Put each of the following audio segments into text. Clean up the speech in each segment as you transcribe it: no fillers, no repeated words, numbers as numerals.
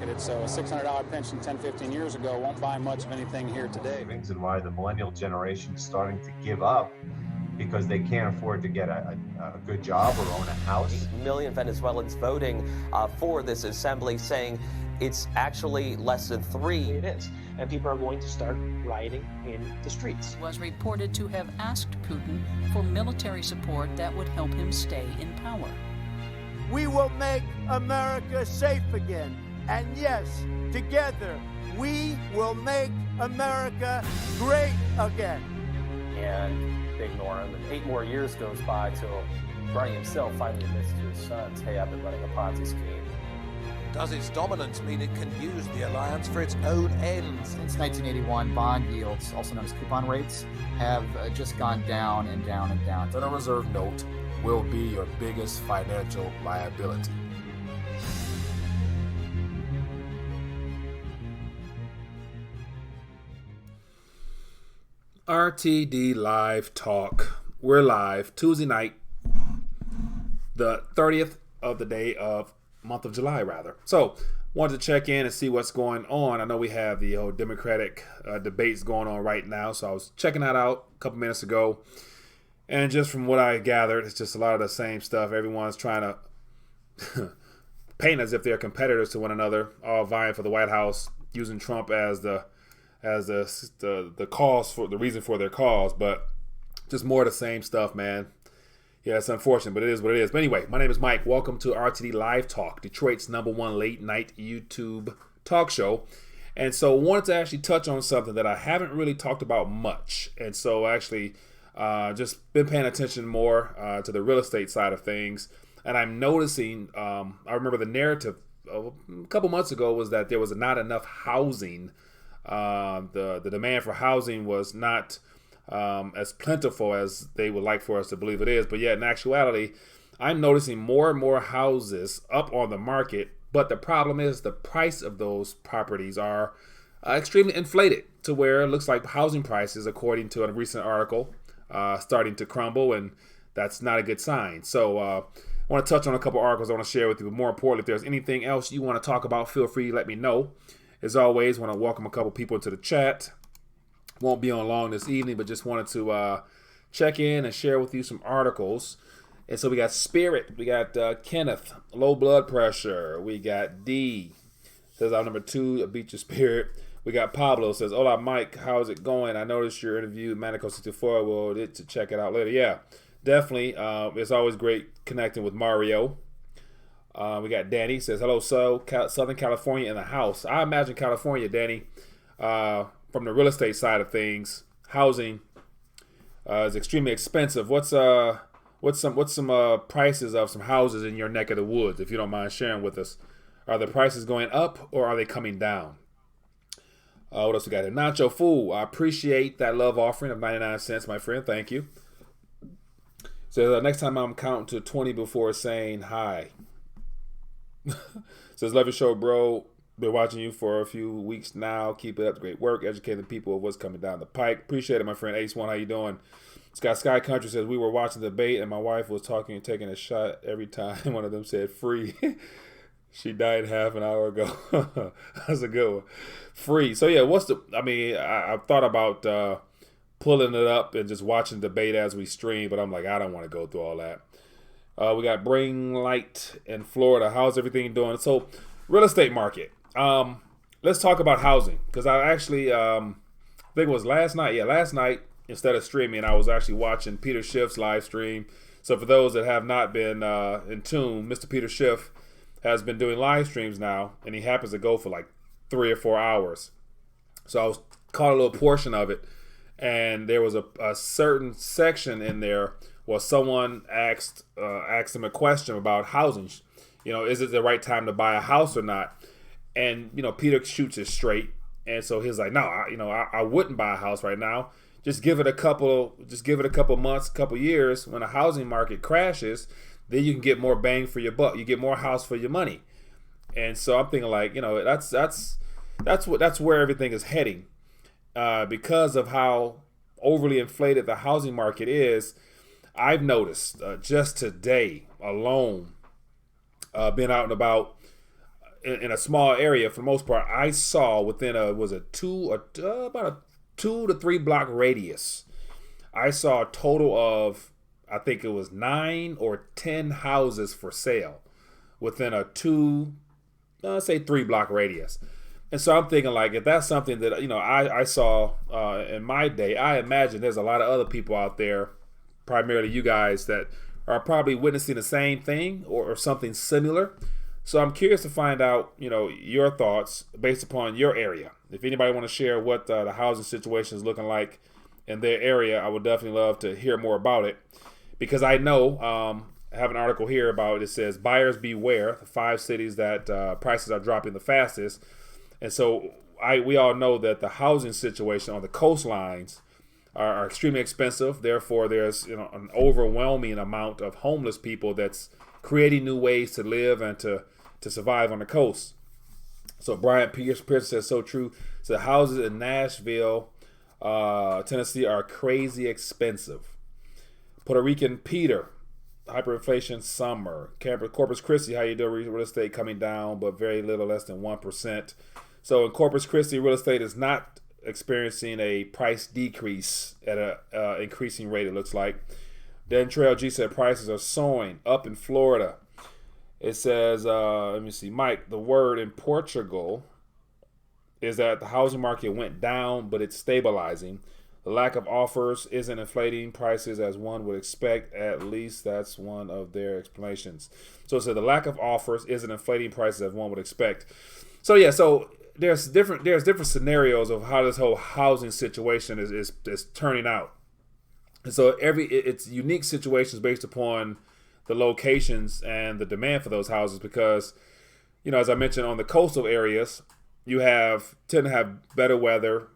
skyrocketed, so a $600 pension 10, 15 years ago won't buy much of anything here today. And why the millennial generation is starting to give up because they can't afford to get a good job or own a house. 8 million Venezuelans voting for this assembly, saying it's actually less than 3. It is, and people are going to start rioting in the streets. Was reported to have asked Putin for military support that would help him stay in power. We will make America safe again. And yes, together, we will make America great again. And they ignore him, and 8 more years goes by till Bernie himself finally admits to his sons, hey, I've been running a Ponzi scheme. Does its dominance mean it can use the alliance for its own ends? Since 1981, bond yields, also known as coupon rates, have just gone down and down and down. Federal Reserve note will be your biggest financial liability. RTD Live Talk. We're live Tuesday night, the 30th of the day of month of July, rather. So, wanted to check in and see what's going on. I know we have the whole Democratic debates going on right now, so I was checking that out a couple minutes ago. And just from what I gathered, it's just a lot of the same stuff. Everyone's trying to paint as if they're competitors to one another, all vying for the White House, using Trump as the cause for the reason for their cause, but just more of the same stuff, man. Yeah, it's unfortunate, but it is what it is. But anyway, my name is Mike. Welcome to RTD Live Talk, Detroit's #1 late night YouTube talk show. And so wanted to actually touch on something that I haven't really talked about much. And so actually just been paying attention more to the real estate side of things. And I'm noticing, I remember the narrative a couple months ago was that there was not enough housing. The demand for housing was not as plentiful as they would like for us to believe it is. But yet, in actuality, I'm noticing more and more houses up on the market. But the problem is the price of those properties are extremely inflated to where it looks like housing prices, according to a recent article, starting to crumble. And that's not a good sign. So I want to touch on a couple articles I want to share with you. But more importantly, if there's anything else you want to talk about, feel free to let me know. As always, want to welcome a couple people into the chat. Won't be on long this evening, but just wanted to check in and share with you some articles. And so we got Spirit, we got Kenneth, low blood pressure. We got D, says I'm number 2, beat your spirit. We got Pablo, says, hola Mike, how's it going? I noticed your interview, Manico64, we'll get to check it out later. Yeah, definitely. It's always great connecting with Mario. We got Danny, says, hello, Southern California in the house. I imagine California, Danny, from the real estate side of things, housing is extremely expensive. What's some prices of some houses in your neck of the woods, if you don't mind sharing with us? Are the prices going up or are they coming down? What else we got here? Nacho Fool, I appreciate that love offering of 99 cents, my friend. Thank you. So next time I'm counting to 20 before saying hi. Says, love your show, bro. Been watching you for a few weeks now. Keep it up. Great work. Educating people of what's coming down the pike. Appreciate it, my friend Ace1. How you doing? Scott Sky Country says, we were watching the debate and my wife was talking and taking a shot every time one of them said free. She died half an hour ago. That's a good one. Free. So yeah, I've thought about pulling it up and just watching the debate as we stream, but I'm like, I don't want to go through all that. We got Bring Light in Florida. How's everything doing? So, real estate market. Let's talk about housing. Because I actually, I think it was last night. Yeah, last night, instead of streaming, I was actually watching Peter Schiff's live stream. So, for those that have not been in tune, Mr. Peter Schiff has been doing live streams now. And he happens to go for like 3 or 4 hours. So, I was caught a little portion of it. And there was a certain section in there where someone asked him a question about housing. You know, is it the right time to buy a house or not? And, you know, Peter shoots it straight. And so he's like, no, I wouldn't buy a house right now. Just give it a couple months, couple years. When a housing market crashes, then you can get more bang for your buck. You get more house for your money. And so I'm thinking like, you know, that's where everything is heading. Because of how overly inflated the housing market is, I've noticed just today alone, being out and about, in a small area, for the most part, I saw within about a 2 to 3 block radius, I saw a total of, I think it was 9 or 10 houses for sale within a 3 block radius. And so I'm thinking, like, if that's something that, I saw in my day, I imagine there's a lot of other people out there, primarily you guys, that are probably witnessing the same thing or something similar. So I'm curious to find out, your thoughts based upon your area. If anybody want to share what the housing situation is looking like in their area, I would definitely love to hear more about it. Because I know, I have an article here about it. It says, buyers beware, the 5 cities that prices are dropping the fastest. And so we all know that the housing situation on the coastlines are extremely expensive. Therefore, there's an overwhelming amount of homeless people that's creating new ways to live and to survive on the coast. So Brian Pierce says, so true. So houses in Nashville, Tennessee are crazy expensive. Puerto Rican Peter, hyperinflation summer. Corpus Christi, how you doing? Real estate coming down, but very little, less than 1%. So in Corpus Christi, real estate is not experiencing a price decrease at a increasing rate, it looks like. Then Trail G said prices are soaring up in Florida. It says, let me see, Mike, the word in Portugal is that the housing market went down, but it's stabilizing. The lack of offers isn't inflating prices as one would expect. At least that's one of their explanations. So it said the lack of offers isn't inflating prices as one would expect. So yeah, so there's different scenarios of how this whole housing situation is turning out. And so it's unique situations based upon the locations and the demand for those houses, because, as I mentioned, on the coastal areas, you tend to have better weather,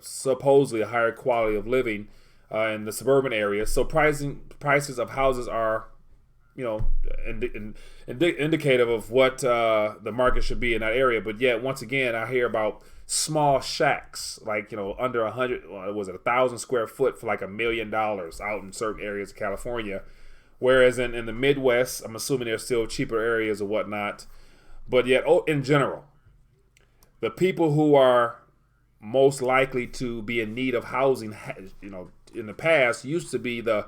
supposedly a higher quality of living in the suburban areas. So prices of houses are, indicative of what the market should be in that area. But yet, once again, I hear about small shacks, like, under 1,000 square foot for like $1 million out in certain areas of California. Whereas in the Midwest, I'm assuming there's still cheaper areas or whatnot. But yet, in general, the people who are most likely to be in need of housing, in the past used to be the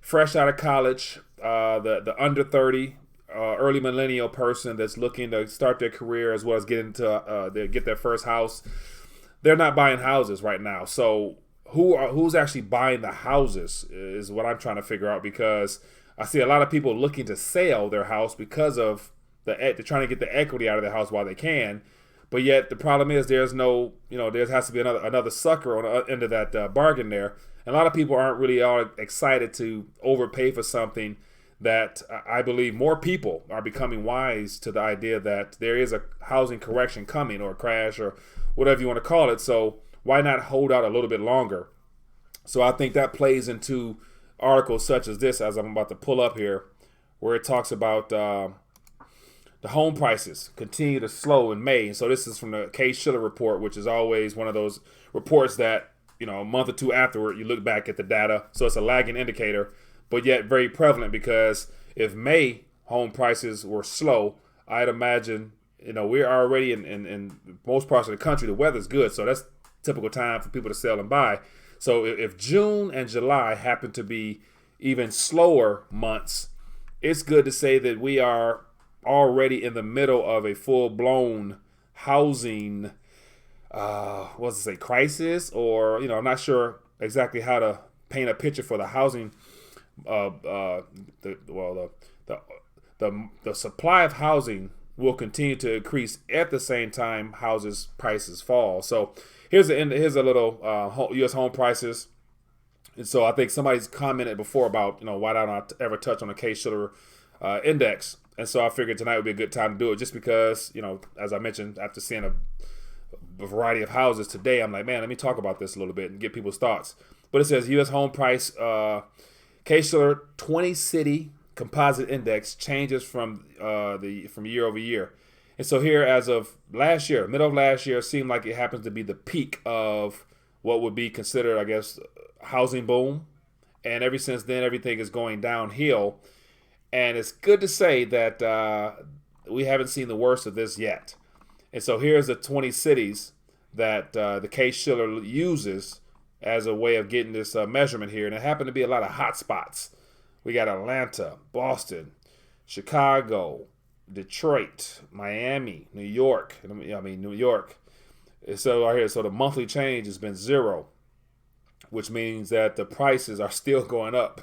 fresh out of college, the under 30, early millennial person that's looking to start their career as well as get their first house. They're not buying houses right now. So who's actually buying the houses is what I'm trying to figure out, because I see a lot of people looking to sell their house because of they're trying to get the equity out of their house while they can. But yet the problem is there has to be another sucker on the end of that bargain there. And a lot of people aren't really all excited to overpay for something that I believe more people are becoming wise to the idea that there is a housing correction coming, or a crash, or whatever you want to call it. So why not hold out a little bit longer? So I think that plays into articles such as this, as I'm about to pull up here, where it talks about the home prices continue to slow in May. And so this is from the Case-Shiller report, which is always one of those reports that, a month or two afterward, you look back at the data. So it's a lagging indicator, but yet very prevalent, because if May home prices were slow, I'd imagine, we're already in most parts of the country, the weather's good. So that's typical time for people to sell and buy. So if June and July happen to be even slower months, it's good to say that we are already in the middle of a full-blown housing crisis, or I'm not sure exactly how to paint a picture for the housing. The supply of housing will continue to increase at the same time houses prices fall. So here's a little U.S. home prices. And so I think somebody's commented before about why don't I ever touch on the Case-Shiller index. And so I figured tonight would be a good time to do it, just because, as I mentioned, after seeing a variety of houses today, I'm like, man, let me talk about this a little bit and get people's thoughts. But it says U.S. home price, Case-Shiller 20-city composite index changes from year over year. And so here, as of last year, middle of last year, seemed like it happens to be the peak of what would be considered, I guess, housing boom. And ever since then, everything is going downhill. And it's good to say that we haven't seen the worst of this yet. And so here's the 20 cities that the Case-Shiller uses as a way of getting this measurement here. And it happened to be a lot of hot spots. We got Atlanta, Boston, Chicago, Detroit, Miami, New York. New York. So right here, so the monthly change has been 0, which means that the prices are still going up.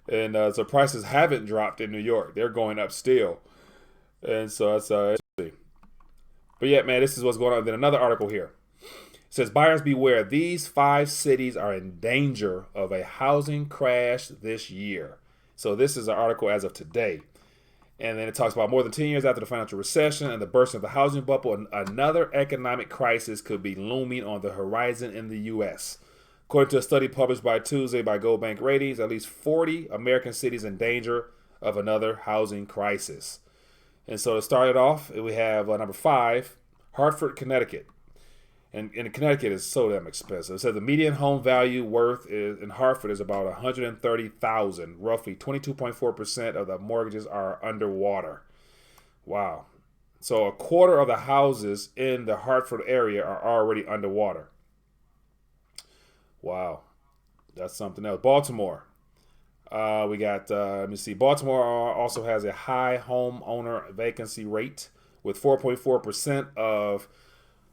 And so prices haven't dropped in New York. They're going up still. And so that's interesting. But yeah, man, this is what's going on. Then another article here. It says, buyers beware. These 5 cities are in danger of a housing crash this year. So this is an article as of today. And then it talks about more than 10 years after the financial recession and the bursting of the housing bubble, another economic crisis could be looming on the horizon in the U.S. According to a study published by Tuesday by Gold Bank Ratings, at least 40 American cities in danger of another housing crisis. And so to start it off, we have number 5, Hartford, Connecticut. And Connecticut is so damn expensive. It says the median home value worth in Hartford is about $130,000. Roughly 22.4% of the mortgages are underwater. Wow. So a quarter of the houses in the Hartford area are already underwater. Wow. That's something else. Baltimore. We got, let me see. Baltimore also has a high homeowner vacancy rate with 4.4% of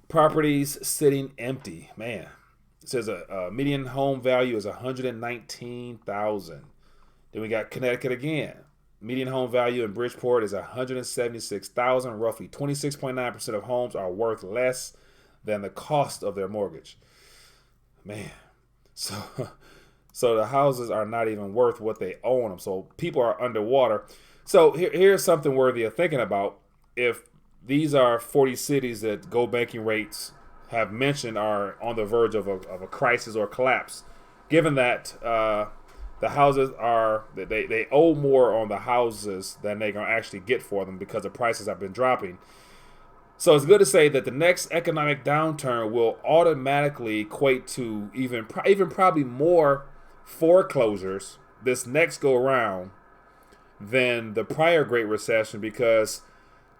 properties sitting empty. Man, it says a median home value is $119,000. Then we got Connecticut again. Median home value in Bridgeport is $176,000. Roughly 26.9% of homes are worth less than the cost of their mortgage. Man, so the houses are not even worth what they own them. So people are underwater. So here's something worthy of thinking about. If these are 40 cities that Gold Banking Rates have mentioned are on the verge of a crisis or collapse, given that the houses are, they owe more on the houses than they're going to actually get for them because the prices have been dropping. So it's good to say that the next economic downturn will automatically equate to even probably more foreclosures this next go around than the prior Great Recession, because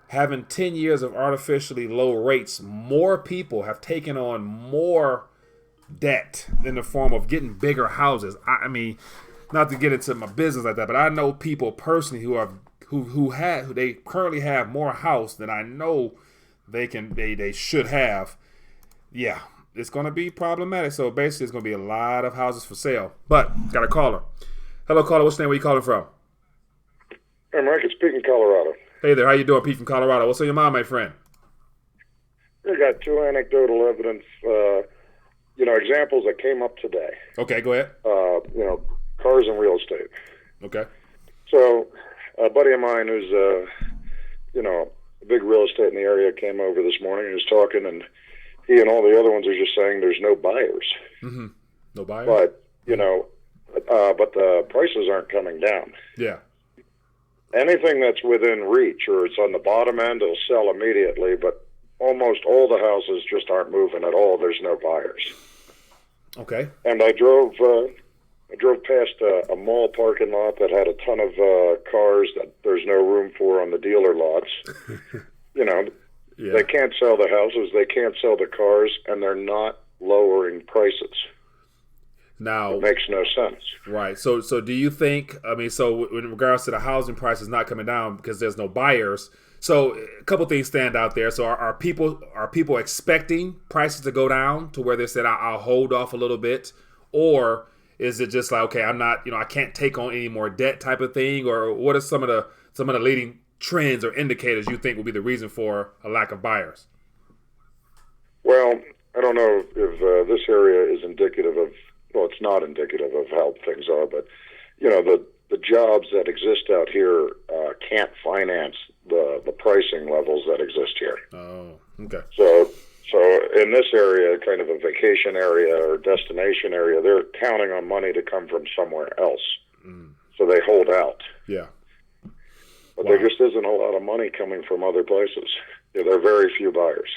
having 10 years of artificially low rates, more people have taken on more debt in the form of getting bigger houses. I mean, not to get into my business like that, but I know people personally who they currently have more house than I know they should have. Yeah, it's going to be problematic. So basically, it's going to be a lot of houses for sale. But got a caller. Hello, caller. What's your name? Where you calling from? Hey, Mike. It's Pete in Colorado. Hey there, how you doing, Pete from Colorado? What's on your mind, my friend? I got 2 anecdotal evidence, examples that came up today. Okay, go ahead. Cars and real estate. Okay. So, a buddy of mine who's, big real estate in the area came over this morning and was talking, and he and all the other ones are just saying there's no buyers. Mm-hmm. No buyers? But, but the prices aren't coming down. Yeah. Anything that's within reach or it's on the bottom end, it'll sell immediately, but almost all the houses just aren't moving at all. There's no buyers. Okay. And I drove past a mall parking lot that had a ton of cars that there's no room for on the dealer lots. Yeah. They can't sell the houses, they can't sell the cars, and they're not lowering prices. Now, it makes no sense. Right. So do you think, so in regards to the housing prices not coming down because there's no buyers, so a couple things stand out there. So are people expecting prices to go down to where they said, I'll hold off a little bit? Or is it just like, okay, I'm not, I can't take on any more debt type of thing? Or what are some of the leading trends or indicators you think will be the reason for a lack of buyers? Well, I don't know if this area is indicative of, well, it's not indicative of how things are, but, the jobs that exist out here can't finance the pricing levels that exist here. Oh, okay. So in this area, kind of a vacation area or destination area, they're counting on money to come from somewhere else. Mm. So they hold out. Yeah. But there just isn't a lot of money coming from other places. There are very few buyers.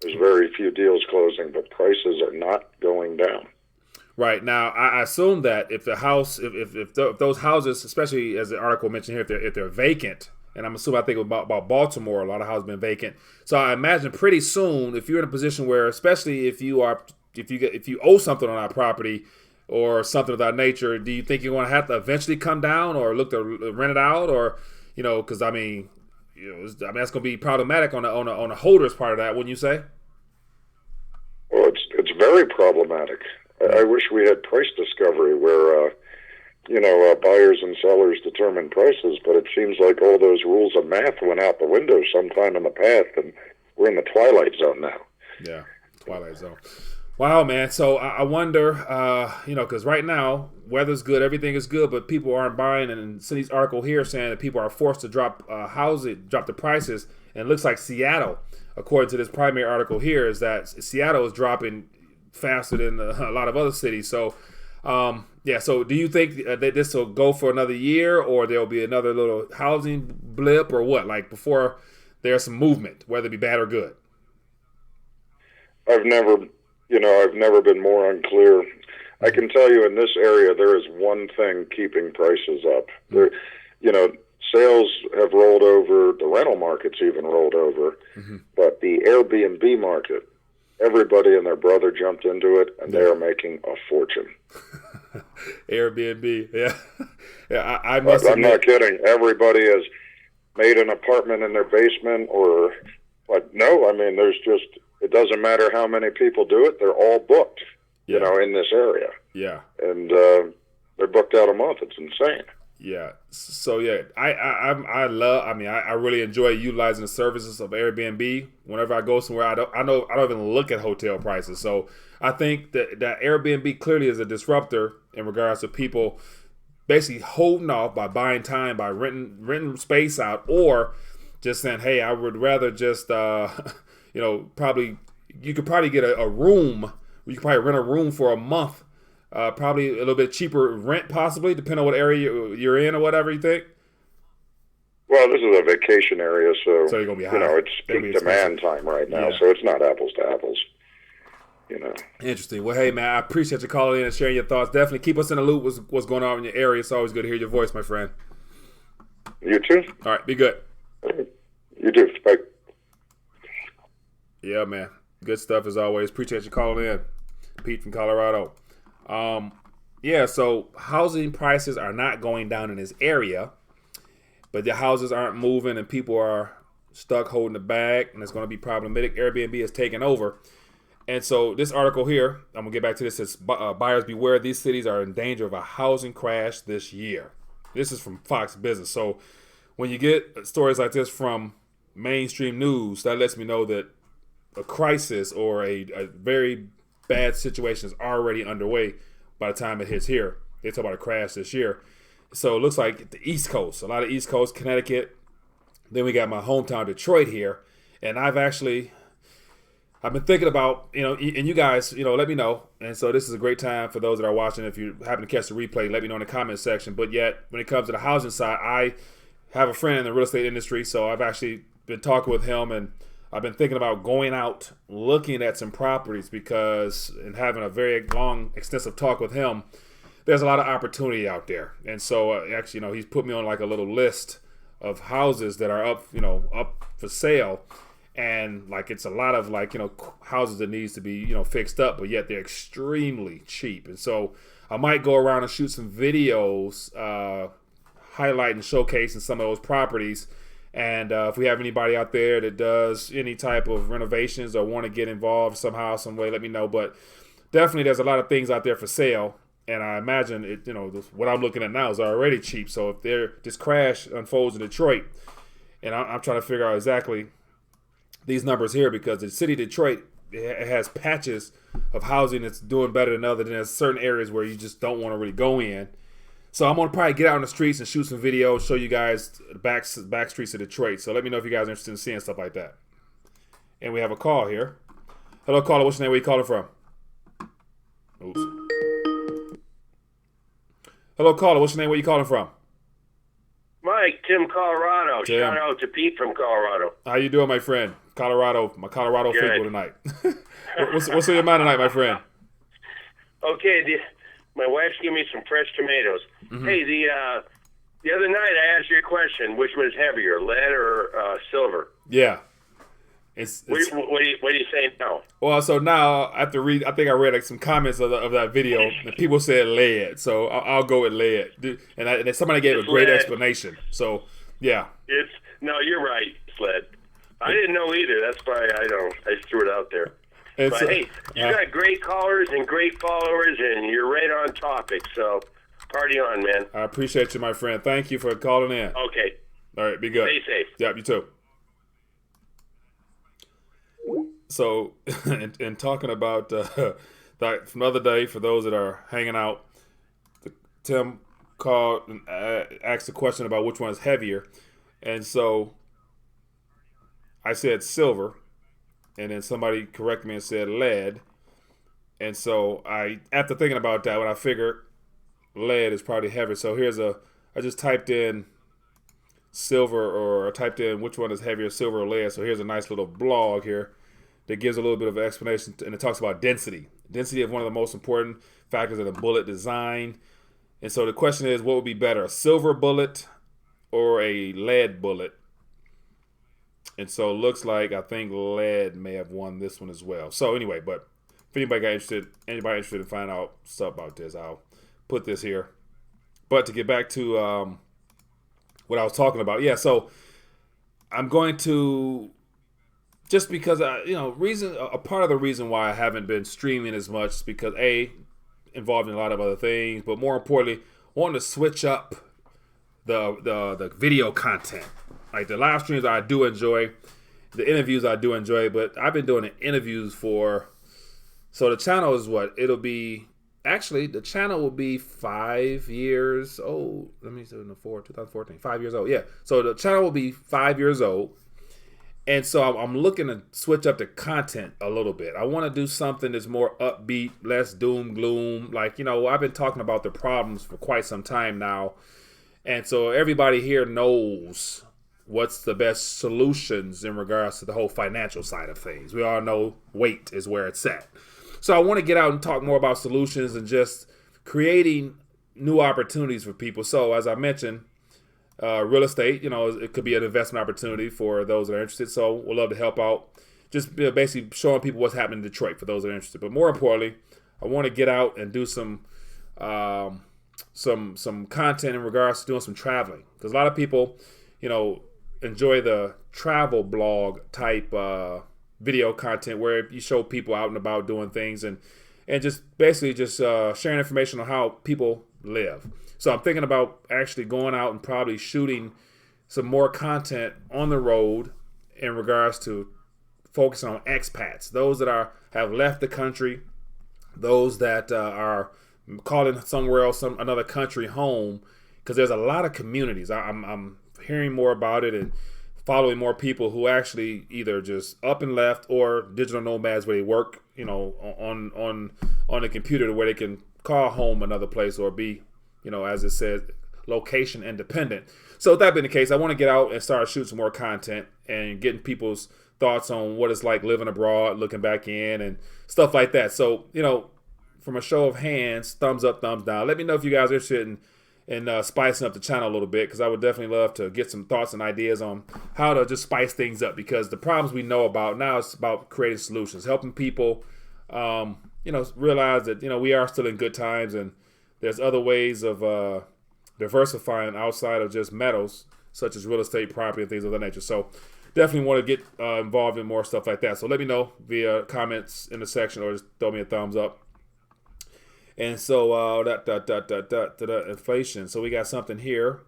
There's very few deals closing, but prices are not going down. Right. Now, I assume that if the house, if those houses, especially as the article mentioned here, if they're vacant And I'm assuming, I think about Baltimore, a lot of houses been vacant. So I imagine pretty soon, if you're in a position where, especially if you owe something on our property or something of that nature, do you think you're going to have to eventually come down or look to rent it out, or because I mean that's going to be problematic on a holder's part of that, wouldn't you say? Well, it's very problematic. I wish we had price discovery where buyers and sellers determine prices, but it seems like all those rules of math went out the window sometime in the past, and we're in the twilight zone now. Yeah, twilight zone. Wow, man. So I wonder, because right now weather's good, everything is good, but people aren't buying. And Cindy's article here saying that people are forced to drop the prices, and it looks like Seattle, according to this primary article here, is that Seattle is dropping faster than a lot of other cities. So. So do you think that this will go for another year, or there'll be another little housing blip, or what? Like before there's some movement, whether it be bad or good? I've never been more unclear. I can tell you in this area, there is one thing keeping prices up. There, sales have rolled over, the rental market's even rolled over, but the Airbnb market, everybody and their brother jumped into it, and they are making a fortune. Airbnb, yeah. I'm not kidding. Everybody has made an apartment in their basement, but no, I mean, it doesn't matter how many people do it, they're all booked, in this area. Yeah. And they're booked out a month. It's insane. Yeah. So yeah, I really enjoy utilizing the services of Airbnb. Whenever I go somewhere, I don't even look at hotel prices. So I think that Airbnb clearly is a disruptor in regards to people basically holding off by buying time, by renting space out, or just saying, hey, I would rather just probably you could probably get a room. You could probably rent a room for a month. Probably a little bit cheaper rent, possibly, depending on what area you're in or whatever you think. Well, this is a vacation area, so you're gonna be high. It's peak demand time right now, so it's not apples to apples. Interesting. Well, hey, man, I appreciate you calling in and sharing your thoughts. Definitely keep us in the loop with what's going on in your area. It's always good to hear your voice, my friend. You too. All right, be good. You too. Bye. Yeah, man. Good stuff as always. Appreciate you calling in. Pete from Colorado. So housing prices are not going down in this area, but the houses aren't moving and people are stuck holding the bag, and it's going to be problematic. Airbnb is taking over. And so this article here, I'm going to get back to this, says buyers beware, these cities are in danger of a housing crash this year. This is from Fox Business. So when you get stories like this from mainstream news, that lets me know that a crisis or a very bad situation is already underway by the time it hits here. They talk about a crash this year. So it looks like the East Coast, a lot of East Coast, Connecticut. Then we got my hometown, Detroit here. And I've been thinking about, and you guys, let me know. And so this is a great time for those that are watching. If you happen to catch the replay, let me know in the comment section. But yet, when it comes to the housing side, I have a friend in the real estate industry. So I've actually been talking with him, and I've been thinking about going out, looking at some properties and having a very long, extensive talk with him. There's a lot of opportunity out there. And so he's put me on like a little list of houses that are up for sale. And like it's a lot of houses that needs to be fixed up, but yet they're extremely cheap. And so I might go around and shoot some videos highlighting, showcasing some of those properties. And if we have anybody out there that does any type of renovations or want to get involved somehow, some way, let me know. But definitely there's a lot of things out there for sale. And I imagine what I'm looking at now is already cheap. So if this crash unfolds in Detroit, and I'm trying to figure out exactly these numbers here, because the city of Detroit, it has patches of housing that's doing better than others, and there's certain areas where you just don't want to really go in. So I'm going to probably get out on the streets and shoot some videos, show you guys the back streets of Detroit. So let me know if you guys are interested in seeing stuff like that. And we have a call here. Hello, caller. What's your name? Where you calling from? Oops. Hello, caller. What's your name? Where you calling from? Mike, Tim, Colorado. Tim. Shout out to Pete from Colorado. How you doing, my friend? Colorado, my Colorado faithful tonight. What's on your mind tonight, my friend? Okay, my wife's giving me some fresh tomatoes. Mm-hmm. Hey, The other night I asked you a question: which one is heavier, lead or silver? Yeah. What are you saying now? Well, so now I have to read. I think I read like some comments of that video, and people said lead. So I'll go with lead. And somebody gave a great explanation. So yeah. No, you're right. It's lead. I didn't know either. That's why I just threw it out there. But hey, you got great callers and great followers, and you're right on topic. So party on, man. I appreciate you, my friend. Thank you for calling in. Okay. All right, be good. Stay safe. Yep, you too. So, in talking about from the other day, for those that are hanging out, Tim called and asked a question about which one is heavier. And so I said silver, and then somebody corrected me and said lead. And so after thinking about that, when I figured lead is probably heavier. So I just typed in silver, or I typed in which one is heavier, silver or lead. So here's a nice little blog here that gives a little bit of an explanation, and it talks about density. Density is one of the most important factors in a bullet design. And so the question is, what would be better, a silver bullet or a lead bullet? And so it looks like I think lead may have won this one as well. So anyway, but if anybody interested in finding out stuff about this, I'll put this here. But to get back to what I was talking about, yeah. So I'm going to, just because a part of the reason why I haven't been streaming as much is because involved in a lot of other things, but more importantly, I want to switch up the video content. Like the live streams I do enjoy, the interviews I do enjoy, but I've been doing the interviews so the channel is the channel will be 5 years old. Let me say 2014, 5 years old. Yeah. So the channel will be 5 years old. And so I'm looking to switch up the content a little bit. I want to do something that's more upbeat, less doom, gloom. Like, I've been talking about the problems for quite some time now. And so everybody here knows what's the best solutions in regards to the whole financial side of things. We all know weight is where it's at. So I want to get out and talk more about solutions and just creating new opportunities for people. So as I mentioned, real estate, it could be an investment opportunity for those that are interested. So we'll love to help out. Just basically showing people what's happening in Detroit for those that are interested. But more importantly, I want to get out and do some content in regards to doing some traveling, because a lot of people, enjoy the travel blog type video content where you show people out and about doing things and just basically just sharing information on how people live. So I'm thinking about actually going out and probably shooting some more content on the road in regards to focus on expats, those that have left the country, those that are calling somewhere else, another country home, because there's a lot of communities. I'm hearing more about it and following more people who actually either just up and left or digital nomads where they work, on the computer to where they can call home another place or be, as it says, location independent. So with that being the case, I want to get out and start shooting some more content and getting people's thoughts on what it's like living abroad, looking back in and stuff like that. So, from a show of hands, thumbs up, thumbs down. Let me know if you guys are interested in spicing up the channel a little bit, because I would definitely love to get some thoughts and ideas on how to just spice things up, because the problems we know about now, it's about creating solutions, helping people, realize that, we are still in good times and there's other ways of diversifying outside of just metals, such as real estate, property, and things of that nature. So definitely want to get involved in more stuff like that. So let me know via comments in the section or just throw me a thumbs up. And so inflation. So we got something here.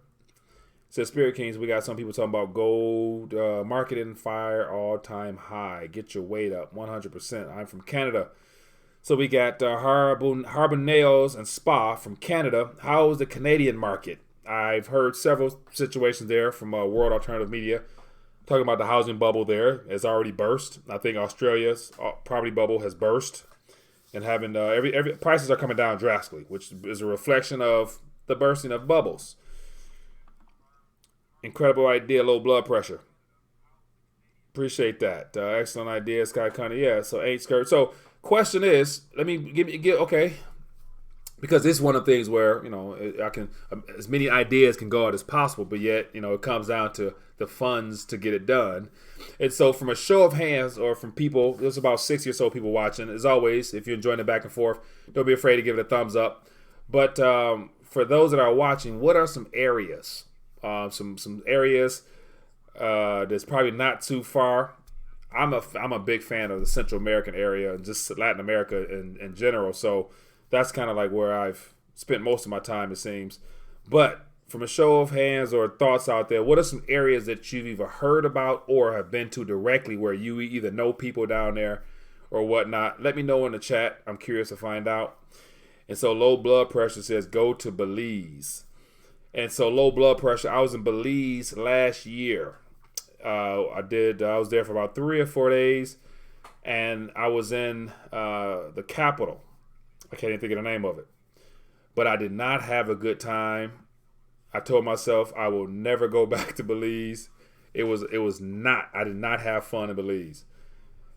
It says Spirit Kings. We got some people talking about gold market in fire, all-time high. Get your weight up 100%. I'm from Canada. So we got Harbor Nails and Spa from Canada. How is the Canadian market? I've heard several situations there from World Alternative Media talking about the housing bubble there has already burst. I think Australia's property bubble has burst. And having every prices are coming down drastically, which is a reflection of the bursting of bubbles. Incredible idea, low blood pressure. Appreciate that. Excellent idea, Sky Connie. Yeah, so ain't scared. So question is, let me give okay. because it's one of the things where, I can, as many ideas can go out as possible, but yet, it comes down to the funds to get it done. And so from a show of hands or from people, there's about 60 or so people watching. As always, if you're enjoying the back and forth, don't be afraid to give it a thumbs up. But for those that are watching, what are some areas, some areas that's probably not too far? I'm a big fan of the Central American area and just Latin America in general. So that's kind of like where I've spent most of my time, it seems. But from a show of hands or thoughts out there, what are some areas that you've either heard about or have been to directly where you either know people down there or whatnot? Let me know in the chat. I'm curious to find out. And so low blood pressure says go to Belize. And so low blood pressure, I was in Belize last year. I was there for about 3 or 4 days, and I was in the capital. I can't even think of the name of it. But I did not have a good time. I told myself I will never go back to Belize. I did not have fun in Belize.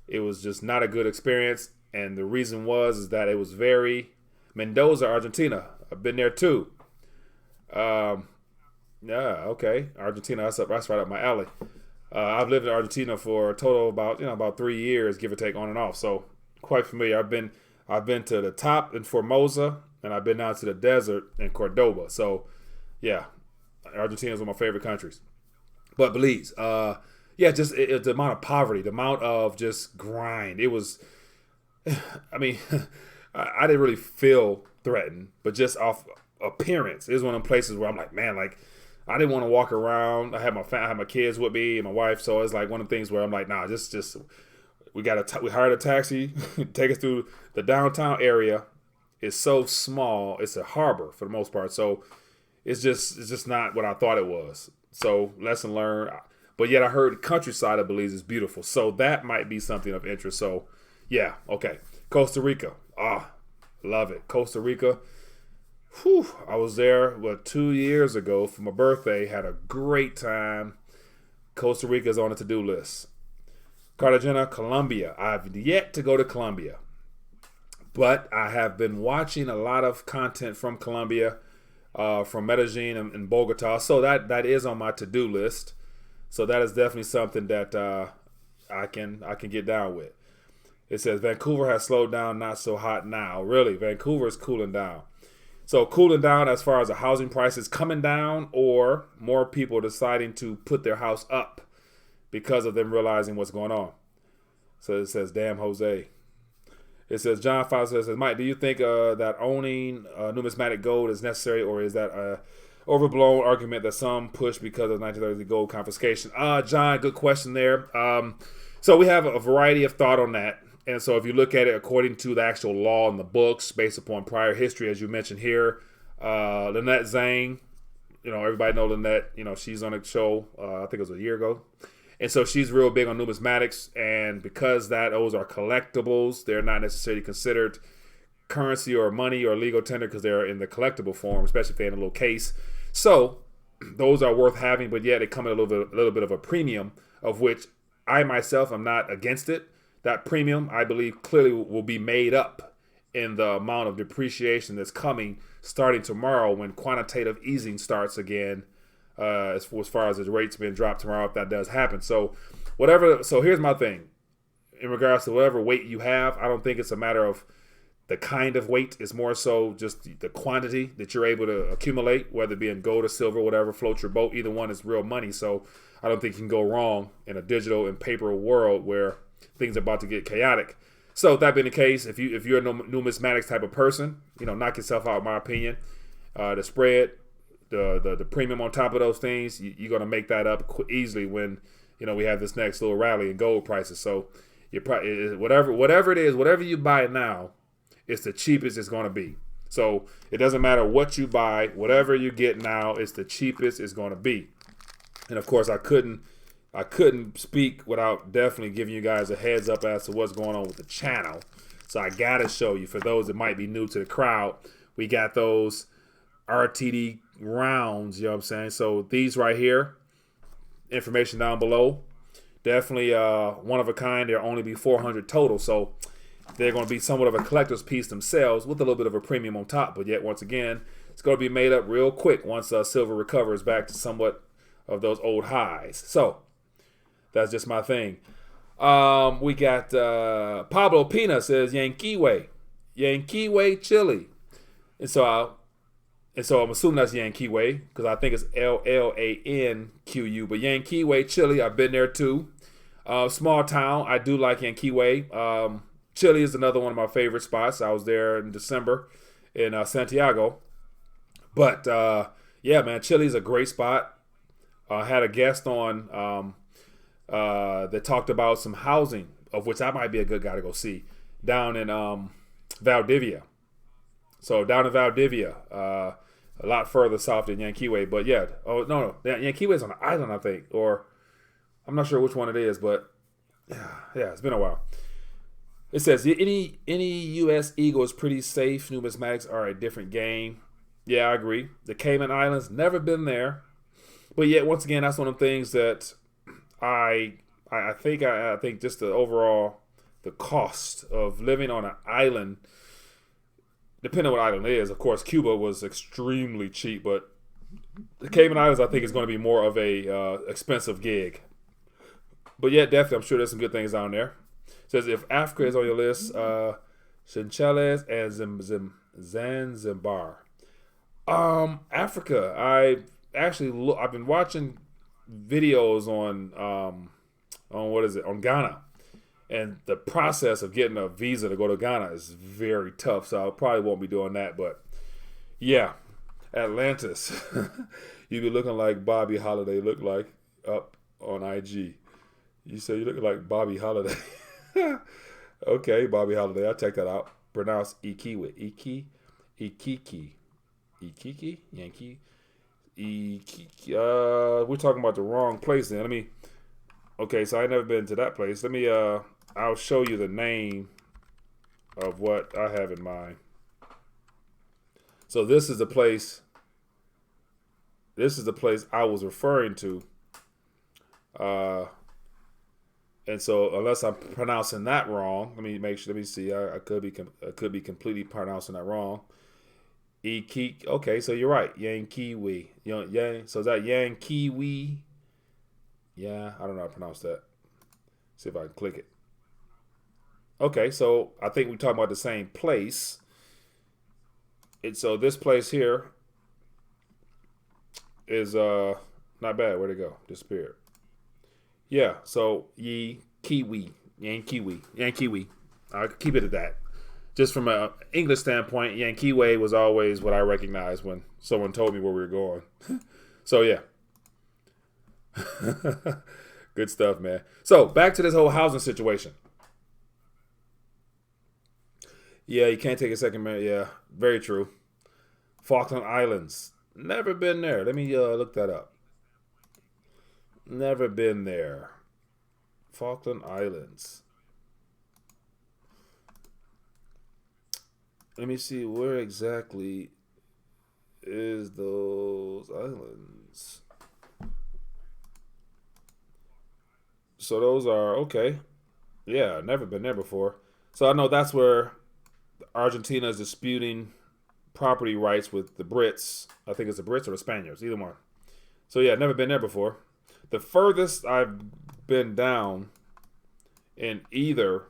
It was just not a good experience. And the reason is that it was very Mendoza, Argentina. I've been there too. Yeah, okay. Argentina, that's right up my alley. I've lived in Argentina for a total of about 3 years, give or take, on and off. So quite familiar. I've been to the top in Formosa, and I've been down to the desert in Cordoba. So yeah, Argentina is one of my favorite countries. But Belize, just the amount of poverty, the amount of just grind. It was, I I didn't really feel threatened, but just off appearance, it was one of them places where I'm like, man, like I didn't want to walk around. I had my kids with me and my wife, so it's like one of the things where I'm like, nah, just we hired a taxi, take us through the downtown area. It's so small. It's a harbor for the most part, so it's just not what I thought it was. So lesson learned. But yet I heard the countryside of Belize is beautiful, so that might be something of interest. So yeah, okay. Costa Rica, love it. Costa Rica. Whew, I was there 2 years ago for my birthday. Had a great time. Costa Rica is on the to-do list. Cartagena, Colombia. I've yet to go to Colombia, but I have been watching a lot of content from Colombia, from Medellin and Bogota. So that is on my to-do list. So that is definitely something that I can get down with. It says Vancouver has slowed down, not so hot now. Really, Vancouver is cooling down. So cooling down as far as the housing prices coming down, or more people deciding to put their house up because of them realizing what's going on. So it says, damn Jose. It says, John Foster says, Mike, do you think that owning numismatic gold is necessary, or is that a overblown argument that some push because of 1930s gold confiscation? John, good question there. So we have a variety of thought on that. And so if you look at it according to the actual law in the books, based upon prior history, as you mentioned here, Lynette Zhang, everybody know Lynette, she's on a show, I think it was a year ago. And so she's real big on numismatics. And because those are collectibles, they're not necessarily considered currency or money or legal tender because they're in the collectible form, especially if they're in a little case. So those are worth having, but yet they come at a little bit of a premium, of which I myself am not against it. That premium, I believe, clearly will be made up in the amount of depreciation that's coming starting tomorrow when quantitative easing starts again, as far as the rates being dropped tomorrow, if that does happen. So here's my thing. In regards to whatever weight you have, I don't think it's a matter of the kind of weight. It's more so just the quantity that you're able to accumulate, whether it be in gold or silver, whatever floats your boat. Either one is real money. So I don't think you can go wrong in a digital and paper world where things are about to get chaotic. So that being the case, if you're a numismatics type of person, knock yourself out, in my opinion. The spread, the premium on top of those things, you're going to make that up easily when we have this next little rally in gold prices. So you probably whatever it is, whatever you buy now, it's the cheapest it's going to be. So it doesn't matter what you buy, whatever you get now, it's the cheapest it's going to be. And of course, I couldn't speak without definitely giving you guys a heads up as to what's going on with the channel. So I got to show you, for those that might be new to the crowd, we got those RTD rounds, you know what I'm saying? So these right here, information down below, definitely one of a kind. There'll only be 400 total. So they're going to be somewhat of a collector's piece themselves with a little bit of a premium on top. But yet, once again, it's going to be made up real quick once silver recovers back to somewhat of those old highs. So that's just my thing. We got Pablo Pina says Yankeeway Chili. And so I'm assuming that's Yankeeway because I think it's LLANQU. But Yankeeway Chili, I've been there too. Small town. I do like Yankeeway. Chile is another one of my favorite spots. I was there in December in Santiago. But yeah, man, Chile is a great spot. I had a guest on that talked about some housing, of which I might be a good guy to go see, down in Valdivia. So down in Valdivia, a lot further south than Yankeeway. But yeah, Yankeeway is on an island, I think, or I'm not sure which one it is, but yeah, it's been a while. It says any U.S. Eagle is pretty safe. Numismatics are a different game. Yeah, I agree. The Cayman Islands, never been there, but yet once again, that's one of the things that I think just the overall the cost of living on an island, depending on what island it is. Of course, Cuba was extremely cheap, but the Cayman Islands I think is going to be more of a expensive gig. But yeah, definitely, I'm sure there's some good things down there. It says if Africa is on your list, Seychelles and Zanzibar. Africa, I've been watching videos on Ghana, and the process of getting a visa to go to Ghana is very tough. So I probably won't be doing that. But yeah, Atlantis, you be looking like Bobby Holiday looked like up on IG. You say you look like Bobby Holiday. Okay, Bobby Holiday. I'll check that out. Pronounce Ikiwi. Ikiki. Yankee. We're talking about the wrong place then. Okay, so I've never been to that place. I'll show you the name of what I have in mind. So this is the place I was referring to. And so, unless I'm pronouncing that wrong, let me see. I could be completely pronouncing that wrong. Okay, so you're right. Yankeeway. So is that Yankeeway? Yeah, I don't know how to pronounce that. See if I can click it. Okay, so I think we're talking about the same place. So this place here is not bad. Where'd it go? Disappeared. Yeah, so Yankeeway. I'll keep it at that. Just from an English standpoint, Yankeeway was always what I recognized when someone told me where we were going. So yeah. Good stuff, man. So back to this whole housing situation. Yeah, you can't take a second, man. Yeah, very true. Falkland Islands. Never been there. Let me look that up. Never been there. Falkland Islands. Let me see, where exactly is those islands? So those are, okay. Yeah, never been there before. So I know that's where Argentina is disputing property rights with the Brits. I think it's the Brits or the Spaniards, either one. So yeah, never been there before. The furthest I've been down in either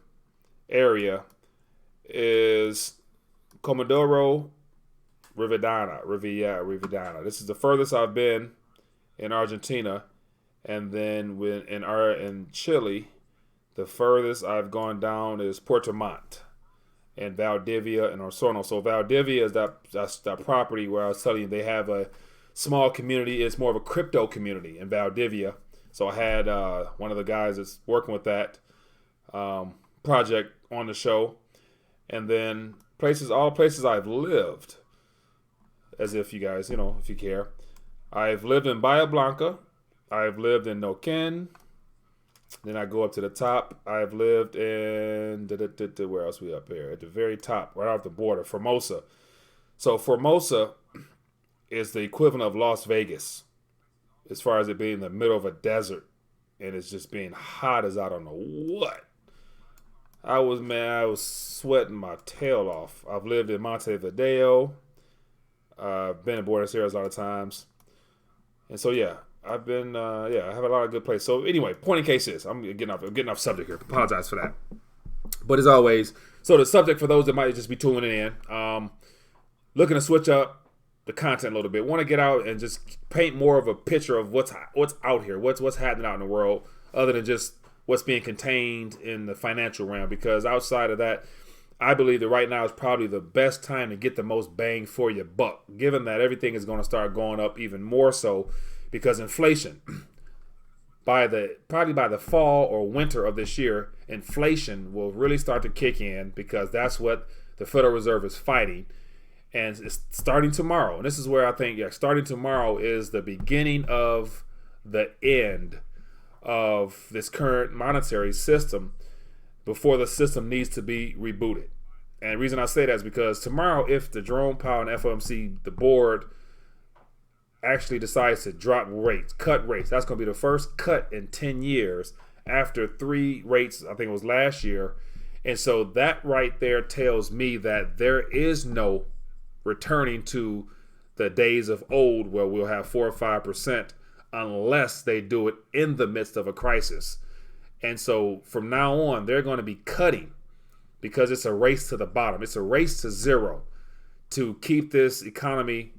area is Comodoro Rivadavia. This is the furthest I've been in Argentina. And then in Chile, the furthest I've gone down is Puerto Montt and Valdivia and Osorno. So Valdivia is that's that property where I was telling you they have a small community. It's more of a crypto community in Valdivia. So I had one of the guys that's working with that project on the show. And then all places I've lived, as if you guys, if you care. I've lived in Bahia Blanca. I've lived in Neuquén. Then I go up to the top. I've lived in, where else we up here? At the very top, right off the border, Formosa. So Formosa is the equivalent of Las Vegas, as far as it being in the middle of a desert, and it's just being hot as I don't know what. I was sweating my tail off. I've lived in Montevideo. Been in Buenos Aires a lot of times. And so, yeah, I've been, I have a lot of good places. So, anyway, point in case is, I'm getting off subject here. Apologize for that. But as always, so the subject for those that might just be tuning in, looking to switch up the content a little bit. Want to get out and just paint more of a picture of what's out here, what's happening out in the world, other than just what's being contained in the financial realm. Because outside of that, I believe that right now is probably the best time to get the most bang for your buck, given that everything is going to start going up even more so because inflation, probably by the fall or winter of this year, inflation will really start to kick in because that's what the Federal Reserve is fighting. And it's starting tomorrow. And this is where I think, starting tomorrow is the beginning of the end of this current monetary system before the system needs to be rebooted. And the reason I say that is because tomorrow, if the Jerome Powell and FOMC, the board, actually decides to drop rates, cut rates, that's going to be the first cut in 10 years after 3 rates, I think it was last year. And so that right there tells me that there is no returning to the days of old where we'll have 4 or 5% unless they do it in the midst of a crisis. And so from now on, they're going to be cutting because it's a race to the bottom. It's a race to zero to keep this economy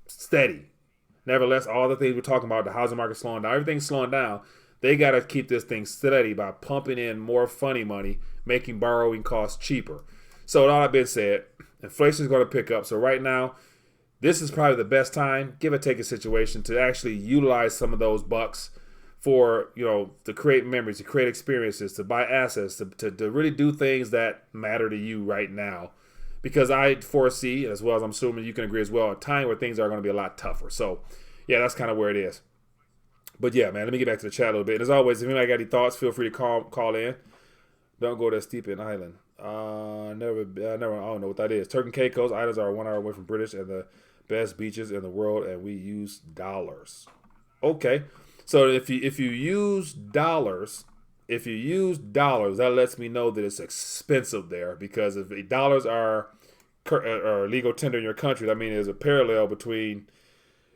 steady. Nevertheless, all the things we're talking about, the housing market slowing down, everything's slowing down. They got to keep this thing steady by pumping in more funny money, making borrowing costs cheaper. So with all that being said, inflation is going to pick up. So right now, this is probably the best time, give or take a situation, to actually utilize some of those bucks for, to create memories, to create experiences, to buy assets, to really do things that matter to you right now. Because I foresee, as well as I'm assuming you can agree as well, a time where things are going to be a lot tougher. So, yeah, that's kind of where it is. But, yeah, man, let me get back to the chat a little bit. And as always, if anybody got any thoughts, feel free to call in. Don't go to Steep Island. I don't know what that is. Turk and Caicos Islands are 1 hour away from British and the best beaches in the world, and we use dollars. Okay. So if you use dollars, that lets me know that it's expensive there, because if the dollars are legal tender in your country, I mean, there's a parallel between,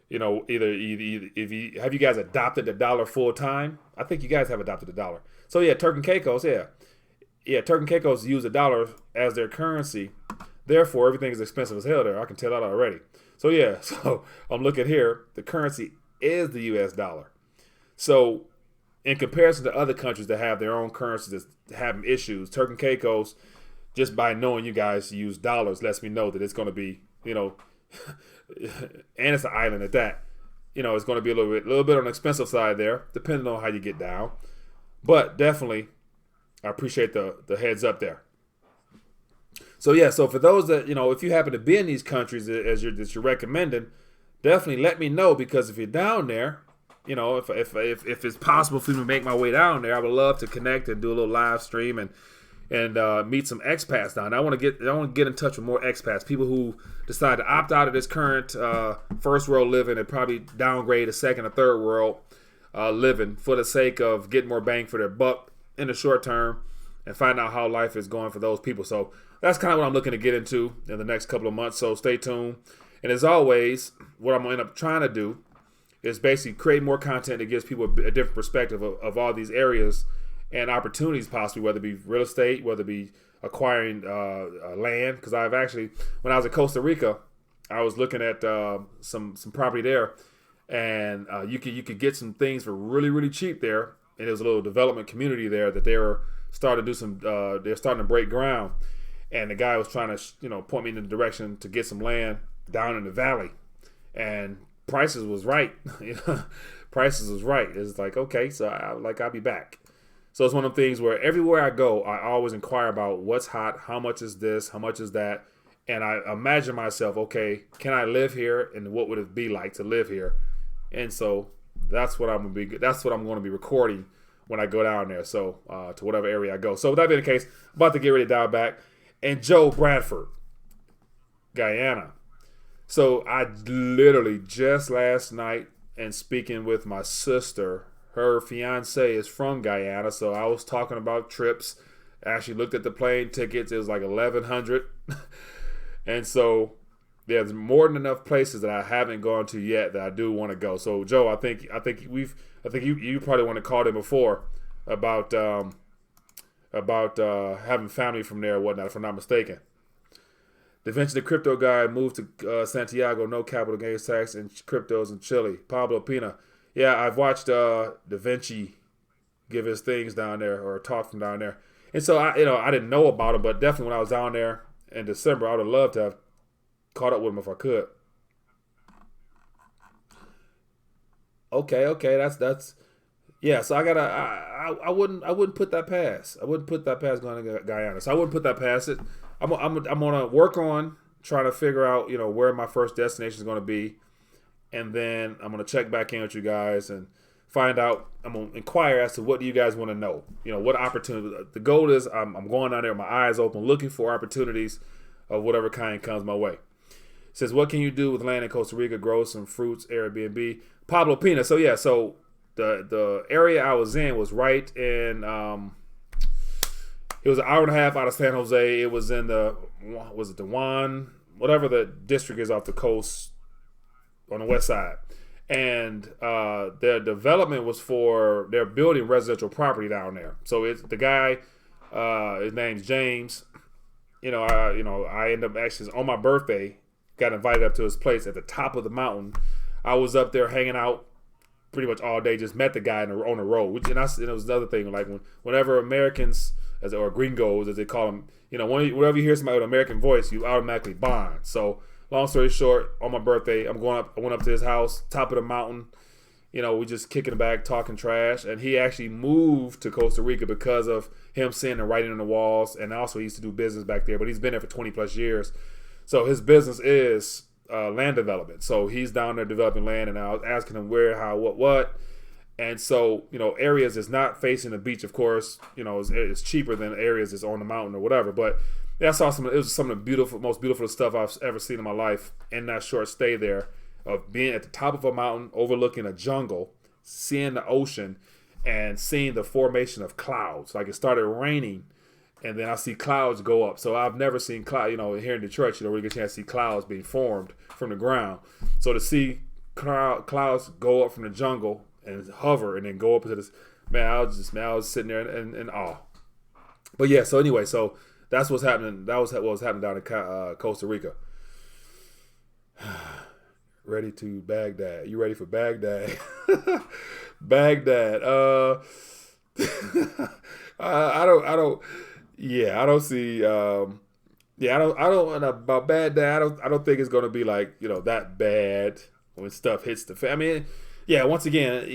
either if you have you guys adopted the dollar full time. I think you guys have adopted the dollar. So yeah, Turk and Caicos, Turk and Caicos use the dollar as their currency. Therefore, everything is expensive as hell there. I can tell that already. So yeah, so I'm looking here. The currency is the U.S. dollar. So in comparison to other countries that have their own currencies that have issues, Turk and Caicos, just by knowing you guys use dollars, lets me know that it's going to be, and it's an island at that. It's going to be a little bit on the expensive side there, depending on how you get down. But definitely, I appreciate the heads up there. So yeah, so for those that, if you happen to be in these countries that you're recommending, definitely let me know, because if you're down there, if it's possible for me to make my way down there, I would love to connect and do a little live stream and meet some expats down there. I want to get in touch with more expats, people who decide to opt out of this current first world living and probably downgrade to second or third world living for the sake of getting more bang for their buck in the short term and find out how life is going for those people. So that's kind of what I'm looking to get into in the next couple of months. So stay tuned. And as always, what I'm going to end up trying to do is basically create more content that gives people a different perspective of all these areas and opportunities, possibly, whether it be real estate, whether it be acquiring land. Because I've actually, when I was in Costa Rica, I was looking at some property there, and you could get some things for really, really cheap there. And there was a little development community there that they were starting to do they're starting to break ground. And the guy was trying to, point me in the direction to get some land down in the valley. And prices was right. Prices was right. It's like, okay, so I'll be back. So it's one of the things where everywhere I go, I always inquire about what's hot, how much is this, how much is that. And I imagine myself, okay, can I live here, and what would it be like to live here? And so that's what I'm going to be recording when I go down there. So to whatever area I go. So with that being the case, I'm about to get ready to dial back. And Joe Bradford, Guyana. So I literally just last night, and speaking with my sister, her fiance is from Guyana. So I was talking about trips. Actually looked at the plane tickets. It was like 1,100. And so there's more than enough places that I haven't gone to yet that I do want to go. So Joe, I think you probably want to call them before about having family from there or whatnot, if I'm not mistaken. Da Vinci the crypto guy moved to Santiago, no capital gains tax and cryptos in Chile. Pablo Pina. Yeah, I've watched Da Vinci give his things down there or talk from down there. And so I didn't know about him, but definitely when I was down there in December, I would have loved to have caught up with him if I could. Okay, that's yeah. So I wouldn't put that past. I wouldn't put that past going to Guyana. So I wouldn't put that past it. I'm gonna work on trying to figure out where my first destination is going to be, and then I'm gonna check back in with you guys and find out. I'm gonna inquire as to what do you guys want to know. What opportunity. The goal is I'm going down there with my eyes open, looking for opportunities of whatever kind comes my way. It says, what can you do with land in Costa Rica? Grow some fruits, Airbnb. Pablo Pina. So yeah, so the area I was in was right in. It was an hour and a half out of San Jose. It was in the Juan, whatever the district is off the coast on the west side. And their development was they're building residential property down there. So it's the guy, his name's James. I ended up actually on my birthday, got invited up to his place at the top of the mountain. I was up there hanging out pretty much all day, just met the guy on the road. And it was another thing, like whenever Americans, or gringos, as they call them, whenever you hear somebody with an American voice, you automatically bond. So long story short, on my birthday, I went up to his house, top of the mountain. We just kicking it back, talking trash. And he actually moved to Costa Rica because of him seeing the writing on the walls. And also he used to do business back there, but he's been there for 20 plus years. So his business is land development. So he's down there developing land, and I was asking him where, how, what. And so, areas is not facing the beach, of course, it's cheaper than areas that's on the mountain or whatever. But yeah, I saw it was some of the most beautiful stuff I've ever seen in my life in that short stay there, of being at the top of a mountain, overlooking a jungle, seeing the ocean, and seeing the formation of clouds. Like it started raining, and then I see clouds go up. So I've never seen cloud, here in Detroit, we get a chance to see clouds being formed from the ground. So to see clouds go up from the jungle and hover and then go up into this, I was sitting there in awe. But yeah, so anyway, so that's what's happening. That was what was happening down in Costa Rica. Ready to Baghdad. You ready for Baghdad? Baghdad. I don't see. About Baghdad. I don't think it's going to be like that bad when stuff hits the fan. I mean, yeah. Once again,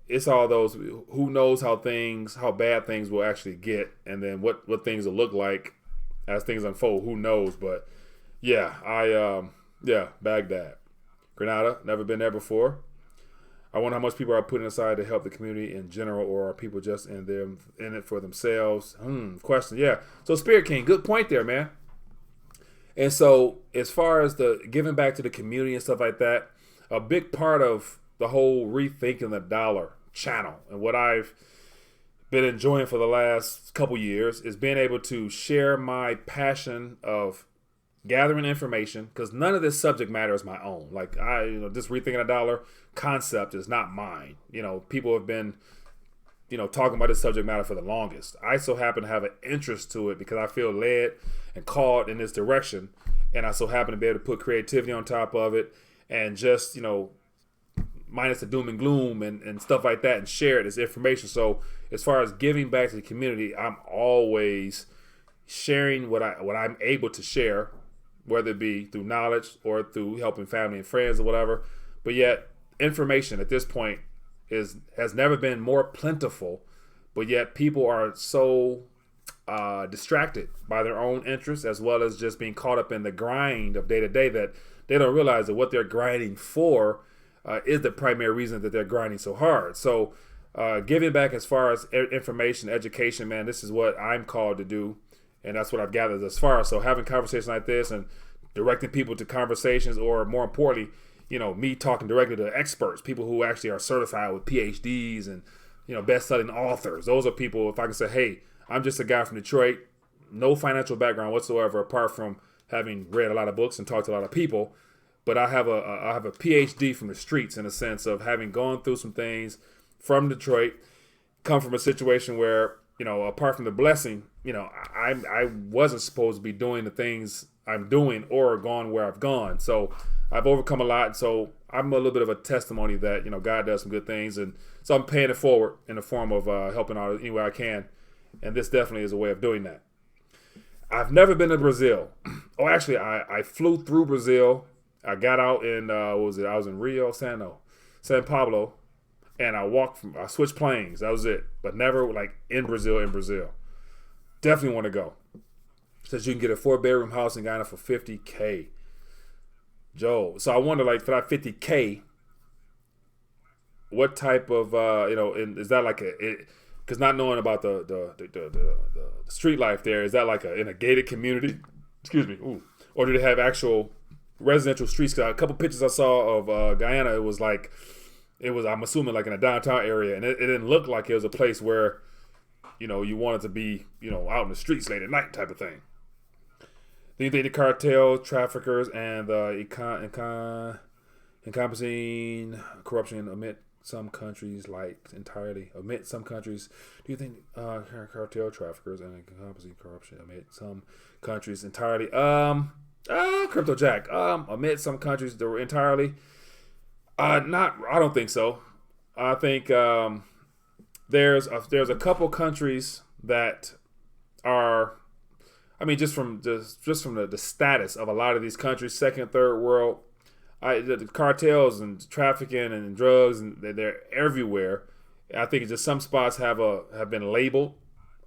it's all those who knows how bad things will actually get, and then what things will look like as things unfold. Who knows? But yeah, Baghdad. Grenada, never been there before. I wonder how much people are putting aside to help the community in general, or are people just in it for themselves? Question. Yeah. So Spirit King, good point there, man. And so as far as the giving back to the community and stuff like that, a big part of the whole rethinking the dollar channel and what I've been enjoying for the last couple years is being able to share my passion of gathering information, because none of this subject matter is my own. Like this rethinking a dollar concept is not mine. People have been, talking about this subject matter for the longest. I so happen to have an interest to it because I feel led and called in this direction, and I so happen to be able to put creativity on top of it and just, minus the doom and gloom and stuff like that, and share this information. So as far as giving back to the community, I'm always sharing what I'm able to share, whether it be through knowledge or through helping family and friends or whatever. But yet information at this point has never been more plentiful, but yet people are so distracted by their own interests, as well as just being caught up in the grind of day to day, that they don't realize that what they're grinding for is the primary reason that they're grinding so hard. So giving back as far as information, education, man, this is what I'm called to do. And that's what I've gathered thus far. So having conversations like this and directing people to conversations, or more importantly, me talking directly to experts, people who actually are certified with PhDs and, best-selling authors. Those are people, if I can say, hey, I'm just a guy from Detroit, no financial background whatsoever, apart from having read a lot of books and talked to a lot of people. But I have a PhD from the streets in a sense of having gone through some things from Detroit, come from a situation where, apart from the blessing, I wasn't supposed to be doing the things I'm doing or gone where I've gone. So I've overcome a lot. So I'm a little bit of a testimony that, God does some good things. And so I'm paying it forward in the form of helping out any way I can. And this definitely is a way of doing that. I've never been to Brazil. Oh, actually, I flew through Brazil. I got out in, I was in San Pablo. And I switched planes. That was it. But never like in Brazil. Definitely want to go. Says you can get a 4-bedroom house in Ghana for $50K. Joe. So I wonder, like, for that $50K, what type of, is that like because not knowing about the street life there, is that like in a gated community? Excuse me. Ooh. Or do they have actual residential streets? Cause a couple pictures I saw of Guyana, it was, I'm assuming, like in a downtown area, and it didn't look like it was a place where, you wanted to be, out in the streets late at night type of thing. Do you think the cartel, traffickers, and the encompassing corruption omit some countries entirely? Omit some countries. Do you think cartel, traffickers, and encompassing corruption omit some countries entirely? Crypto Jack. Omit some countries entirely. I don't think so. I think there's a couple countries that are, just from the status of a lot of these countries, second, third world, the cartels and trafficking and drugs, and they're everywhere. I think it's just some spots have been labeled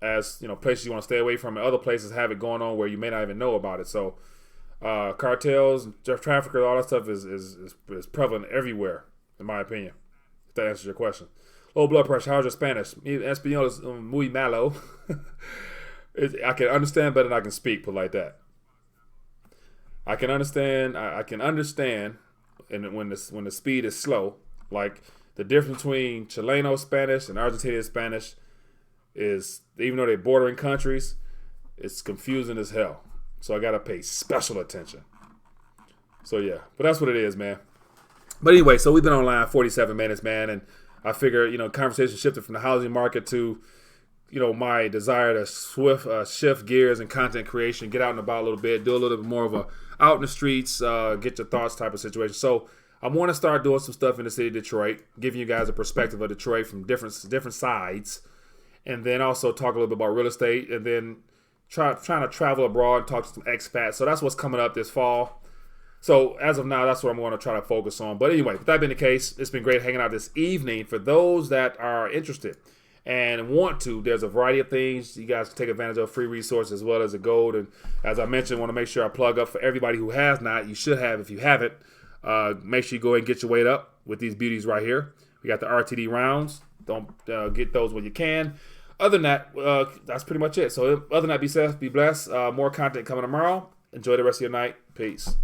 as places you want to stay away from, and other places have it going on where you may not even know about it. So cartels, traffickers, all that stuff is prevalent everywhere, in my opinion. If that answers your question. Low blood pressure. How's your Spanish? Español is muy malo. I can understand better than I can speak. Put like that. I can understand. I can understand, and when the speed is slow, like the difference between Chileno Spanish and Argentinian Spanish is, even though they're bordering countries, it's confusing as hell. So I gotta pay special attention. So yeah, but that's what it is, man. But anyway, so we've been online 47 minutes, man, and I figure, conversation shifted from the housing market to, my desire to shift gears and content creation, get out and about a little bit, do a little bit more of a out in the streets, get your thoughts type of situation. So I want to start doing some stuff in the city of Detroit, giving you guys a perspective of Detroit from different sides, and then also talk a little bit about real estate, and then trying to travel abroad and talk to some expats. So that's what's coming up this fall. So as of now, that's what I'm going to try to focus on. But anyway, with that being the case, it's been great hanging out this evening. For those that are interested and want to, there's a variety of things you guys can take advantage of, free resources as well as a gold. And as I mentioned, I want to make sure I plug up for everybody who has not. You should have if you haven't. Make sure you go ahead and get your weight up with these beauties right here. We got the RTD rounds. Don't get those when you can. Other than that, that's pretty much it. So other than that, be safe, be blessed. More content coming tomorrow. Enjoy the rest of your night. Peace.